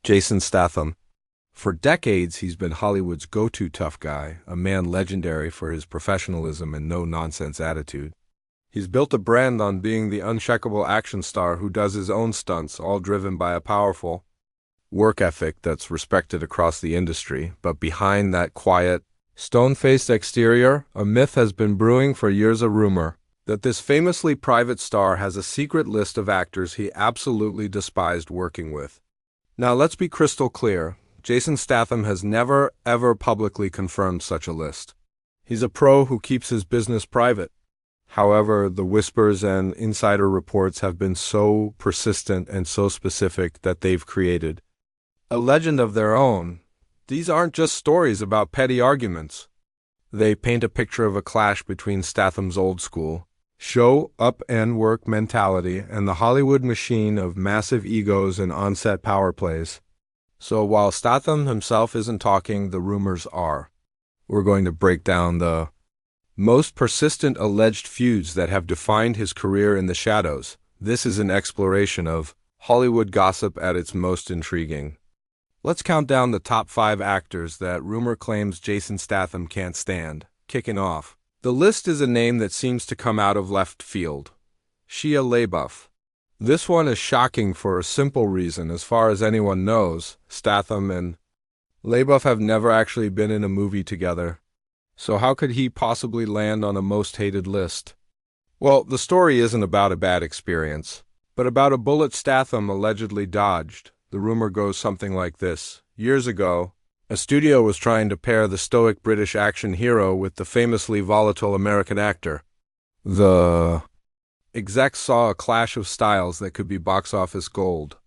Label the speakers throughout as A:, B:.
A: Jason Statham. For decades, he's been Hollywood's go-to tough guy, a man legendary for his professionalism and no-nonsense attitude. He's built a brand on being the uncheckable action star who does his own stunts, all driven by a powerful work ethic that's respected across the industry. But behind that quiet, stone-faced exterior, a myth has been brewing for years, a rumor that this famously private star has a secret list of actors he absolutely despised working with. Now, let's be crystal clear. Jason Statham has never, ever publicly confirmed such a list. He's a pro who keeps his business private. However, the whispers and insider reports have been so persistent and so specific that they've created a legend of their own. These aren't just stories about petty arguments. They paint a picture of a clash between Statham's old school show up and work mentality and the Hollywood machine of massive egos and on-set power plays. So while Statham himself isn't talking, the rumors are. We're going to break down the most persistent alleged feuds that have defined his career in the shadows. This is an exploration of Hollywood gossip at its most intriguing. Let's count down the top 5 actors that rumor claims Jason Statham can't stand. Kicking off, the list is a name that seems to come out of left field. Shia LaBeouf. This one is shocking for a simple reason. As far as anyone knows, Statham and LaBeouf have never actually been in a movie together. So how could he possibly land on a most hated list? Well, the story isn't about a bad experience, but about a bullet Statham allegedly dodged. The rumor goes something like this. Years ago, a studio was trying to pair the stoic British action hero with the famously volatile American actor. The execs saw a clash of styles that could be box office gold.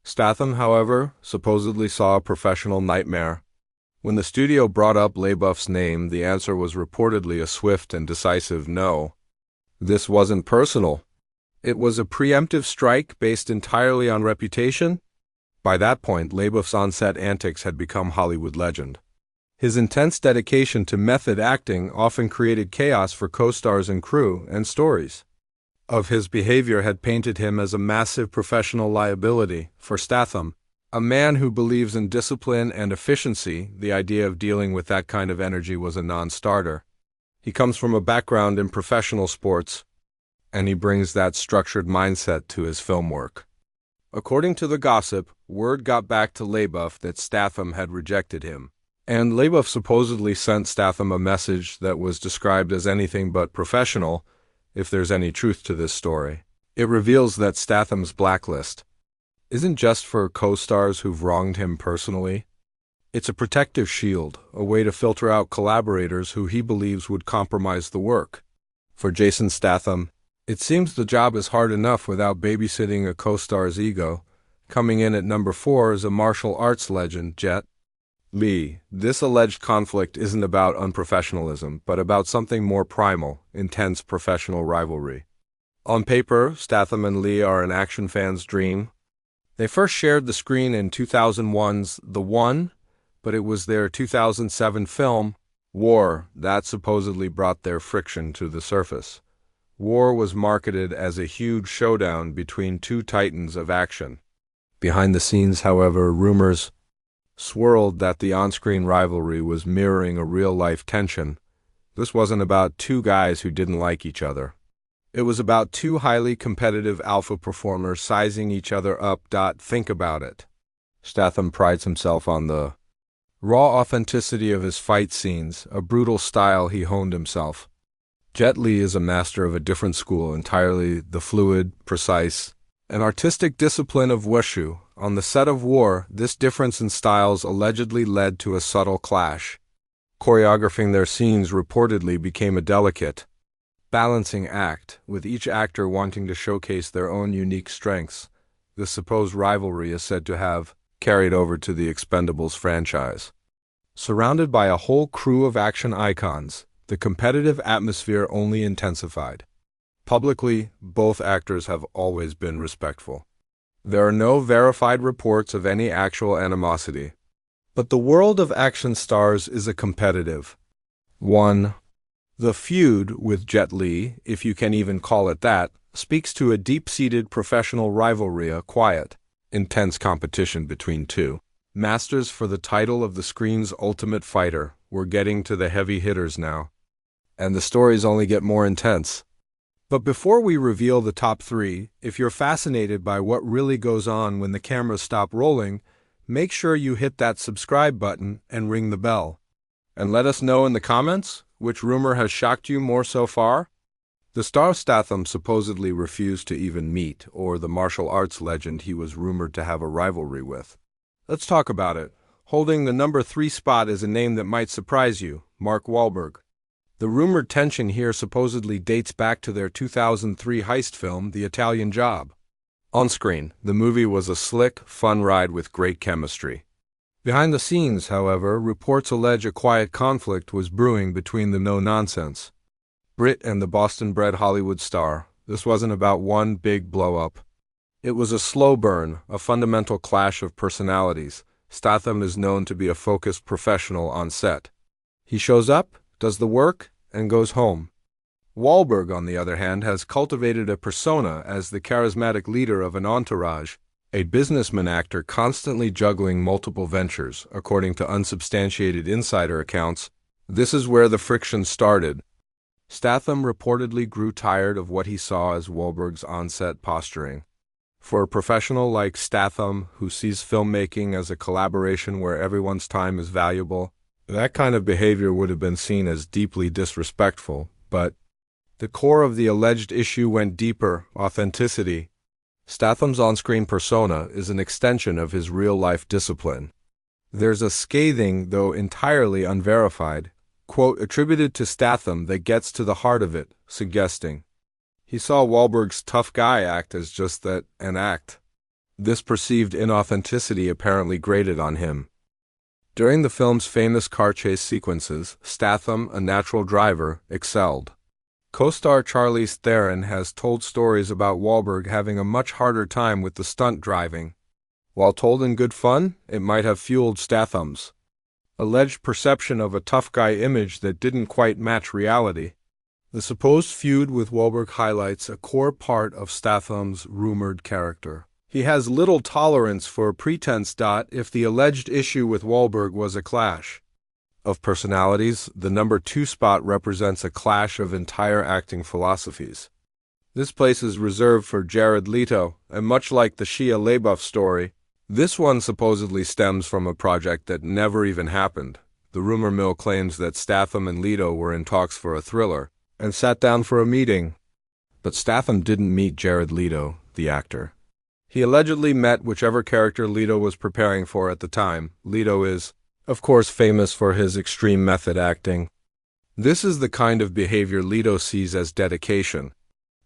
A: Statham, however, supposedly saw a professional nightmare. When the studio brought up LaBeouf's name, the answer was reportedly a swift and decisive no. This wasn't personal. It was a preemptive strike based entirely on reputation. By that point, LaBeouf's on-set antics had become Hollywood legend. His intense dedication to method acting often created chaos for co-stars and crew, and stories of his behavior had painted him as a massive professional liability. For Statham, a man who believes in discipline and efficiency, the idea of dealing with that kind of energy was a non-starter. He comes from a background in professional sports, and he brings that structured mindset to his film work. According to the gossip, word got back to LaBeouf that Statham had rejected him, and LaBeouf supposedly sent Statham a message that was described as anything but professional. If there's any truth to this story, it reveals that Statham's blacklist isn't just for co-stars who've wronged him personally. It's a protective shield, a way to filter out collaborators who he believes would compromise the work. For Jason Statham, it seems the job is hard enough without babysitting a co-star's ego. Coming in at number 4 is a martial arts legend, Jet Li. This alleged conflict isn't about unprofessionalism, but about something more primal, intense professional rivalry. On paper, Statham and Li are an action fan's dream. They first shared the screen in 2001's The One, but it was their 2007 film, War, that supposedly brought their friction to the surface. War was marketed as a huge showdown between two titans of action. Behind the scenes, however, rumors swirled that the on-screen rivalry was mirroring a real-life tension. This wasn't about two guys who didn't like each other. It was about two highly competitive alpha performers sizing each other up. Think about it. Statham prides himself on the raw authenticity of his fight scenes, a brutal style he honed himself. Jet Li is a master of a different school entirely, the fluid, precise, and artistic discipline of wushu. On the set of War, this difference in styles allegedly led to a subtle clash. Choreographing their scenes reportedly became a delicate, balancing act, with each actor wanting to showcase their own unique strengths. This supposed rivalry is said to have carried over to the Expendables franchise. Surrounded by a whole crew of action icons, the competitive atmosphere only intensified. Publicly, both actors have always been respectful. There are no verified reports of any actual animosity. But the world of action stars is a competitive one. The feud with Jet Li, if you can even call it that, speaks to a deep-seated professional rivalry, a quiet, intense competition between two Masters for the title of the screen's ultimate fighter. We're getting to the heavy hitters now. And the stories only get more intense. But before we reveal the top 3, if you're fascinated by what really goes on when the cameras stop rolling, make sure you hit that subscribe button and ring the bell. And let us know in the comments which rumor has shocked you more so far. The star Statham supposedly refused to even meet, or the martial arts legend he was rumored to have a rivalry with. Let's talk about it. Holding the number 3 spot is a name that might surprise you, Mark Wahlberg. The rumored tension here supposedly dates back to their 2003 heist film, The Italian Job. On screen, the movie was a slick, fun ride with great chemistry. Behind the scenes, however, reports allege a quiet conflict was brewing between the no-nonsense Brit and the Boston-bred Hollywood star. This wasn't about one big blow-up. It was a slow burn, a fundamental clash of personalities. Statham is known to be a focused professional on set. He shows up, does the work, and goes home. Wahlberg, on the other hand, has cultivated a persona as the charismatic leader of an entourage, a businessman actor constantly juggling multiple ventures, according to unsubstantiated insider accounts. This is where the friction started. Statham reportedly grew tired of what he saw as Wahlberg's on-set posturing. For a professional like Statham, who sees filmmaking as a collaboration where everyone's time is valuable, that kind of behavior would have been seen as deeply disrespectful. But the core of the alleged issue went deeper: authenticity. Statham's on-screen persona is an extension of his real-life discipline. There's a scathing, though entirely unverified, quote attributed to Statham that gets to the heart of it, suggesting he saw Wahlberg's tough guy act as just that, an act. This perceived inauthenticity apparently grated on him. During the film's famous car chase sequences, Statham, a natural driver, excelled. Co-star Charlize Theron has told stories about Wahlberg having a much harder time with the stunt driving. While told in good fun, it might have fueled Statham's alleged perception of a tough guy image that didn't quite match reality. The supposed feud with Wahlberg highlights a core part of Statham's rumored character. He has little tolerance for pretense. If the alleged issue with Wahlberg was a clash of personalities, the number 2 spot represents a clash of entire acting philosophies. This place is reserved for Jared Leto, and much like the Shia LaBeouf story, this one supposedly stems from a project that never even happened. The rumor mill claims that Statham and Leto were in talks for a thriller and sat down for a meeting. But Statham didn't meet Jared Leto, the actor. He allegedly met whichever character Leto was preparing for at the time. Leto is, of course, famous for his extreme method acting. This is the kind of behavior Leto sees as dedication.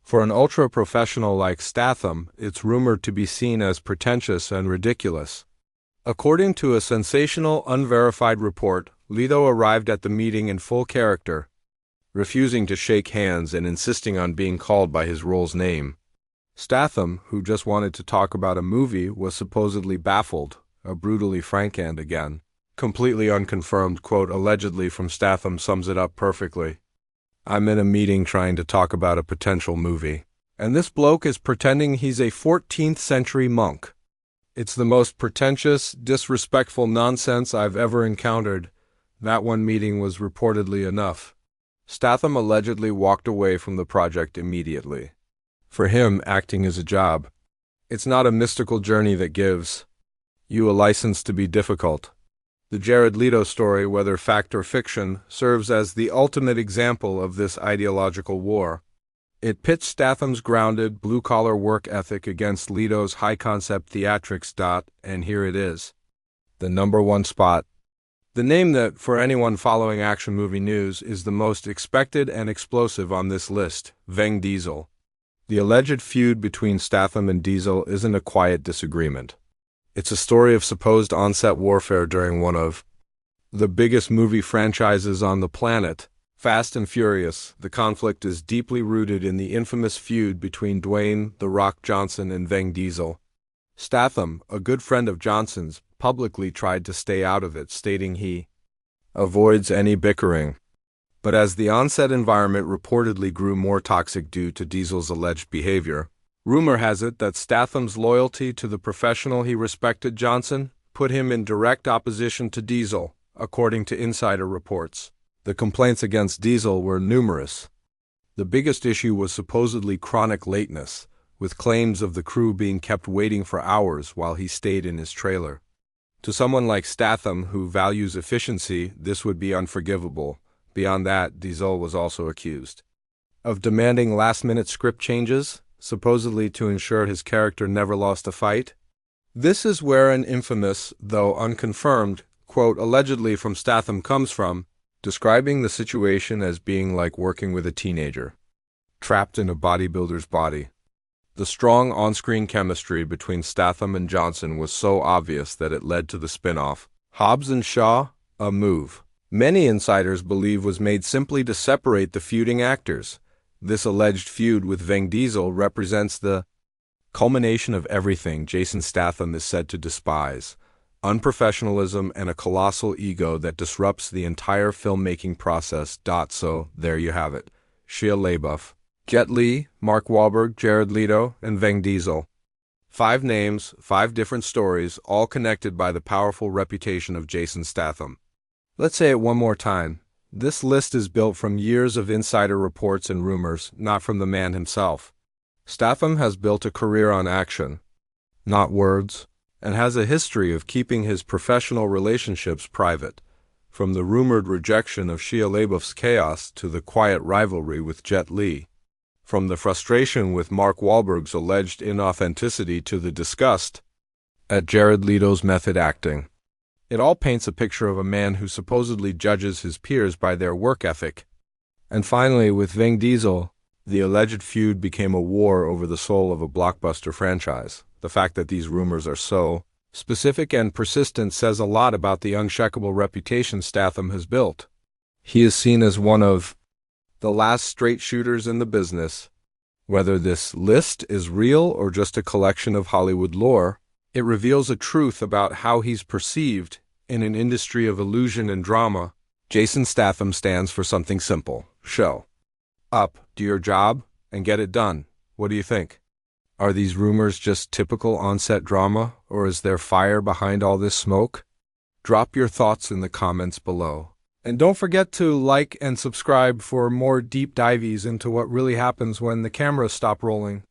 A: For an ultra-professional like Statham, it's rumored to be seen as pretentious and ridiculous. According to a sensational, unverified report, Leto arrived at the meeting in full character, refusing to shake hands and insisting on being called by his role's name. Statham, who just wanted to talk about a movie, was supposedly baffled, a brutally frank and, again, completely unconfirmed quote allegedly from Statham sums it up perfectly. I'm in a meeting trying to talk about a potential movie, and this bloke is pretending he's a 14th century monk. It's the most pretentious, disrespectful nonsense I've ever encountered. That one meeting was reportedly enough. Statham allegedly walked away from the project immediately. For him, acting is a job. It's not a mystical journey that gives you a license to be difficult. The Jared Leto story, whether fact or fiction, serves as the ultimate example of this ideological war. It pits Statham's grounded, blue-collar work ethic against Leto's high-concept theatrics. And here it is. The number 1 spot. The name that, for anyone following action movie news, is the most expected and explosive on this list, Ving Diesel. The alleged feud between Statham and Diesel isn't a quiet disagreement. It's a story of supposed on-set warfare during one of the biggest movie franchises on the planet, Fast and Furious. The conflict is deeply rooted in the infamous feud between Dwayne "The Rock" Johnson and Ving Diesel. Statham, a good friend of Johnson's, publicly tried to stay out of it, stating he avoids any bickering. But as the on-set environment reportedly grew more toxic due to Diesel's alleged behavior, rumor has it that Statham's loyalty to the professional he respected, Johnson, put him in direct opposition to Diesel, according to insider reports. The complaints against Diesel were numerous. The biggest issue was supposedly chronic lateness, with claims of the crew being kept waiting for hours while he stayed in his trailer. To someone like Statham, who values efficiency, this would be unforgivable. Beyond that, Diesel was also accused of demanding last-minute script changes, supposedly to ensure his character never lost a fight. This is where an infamous, though unconfirmed, quote allegedly from Statham comes from, describing the situation as being like working with a teenager, trapped in a bodybuilder's body. The strong on-screen chemistry between Statham and Johnson was so obvious that it led to the spin-off, Hobbs and Shaw, a move many insiders believe was made simply to separate the feuding actors. This alleged feud with Vin Diesel represents the culmination of everything Jason Statham is said to despise: unprofessionalism and a colossal ego that disrupts the entire filmmaking process. So, there you have it. Shia LaBeouf, Jet Li, Mark Wahlberg, Jared Leto, and Vin Diesel. 5 names, 5 different stories, all connected by the powerful reputation of Jason Statham. Let's say it one more time. This list is built from years of insider reports and rumors, not from the man himself. Statham has built a career on action, not words, and has a history of keeping his professional relationships private, from the rumored rejection of Shia LaBeouf's chaos to the quiet rivalry with Jet Li, from the frustration with Mark Wahlberg's alleged inauthenticity to the disgust at Jared Leto's method acting. It all paints a picture of a man who supposedly judges his peers by their work ethic. And finally, with Vin Diesel, the alleged feud became a war over the soul of a blockbuster franchise. The fact that these rumors are so specific and persistent says a lot about the unshakable reputation Statham has built. He is seen as one of the last straight shooters in the business. Whether this list is real or just a collection of Hollywood lore, it reveals a truth about how he's perceived in an industry of illusion and drama. Jason Statham stands for something simple: show up, do your job, and get it done. What do you think? Are these rumors just typical on-set drama, or is there fire behind all this smoke? Drop your thoughts in the comments below. And don't forget to like and subscribe for more deep dives into what really happens when the cameras stop rolling.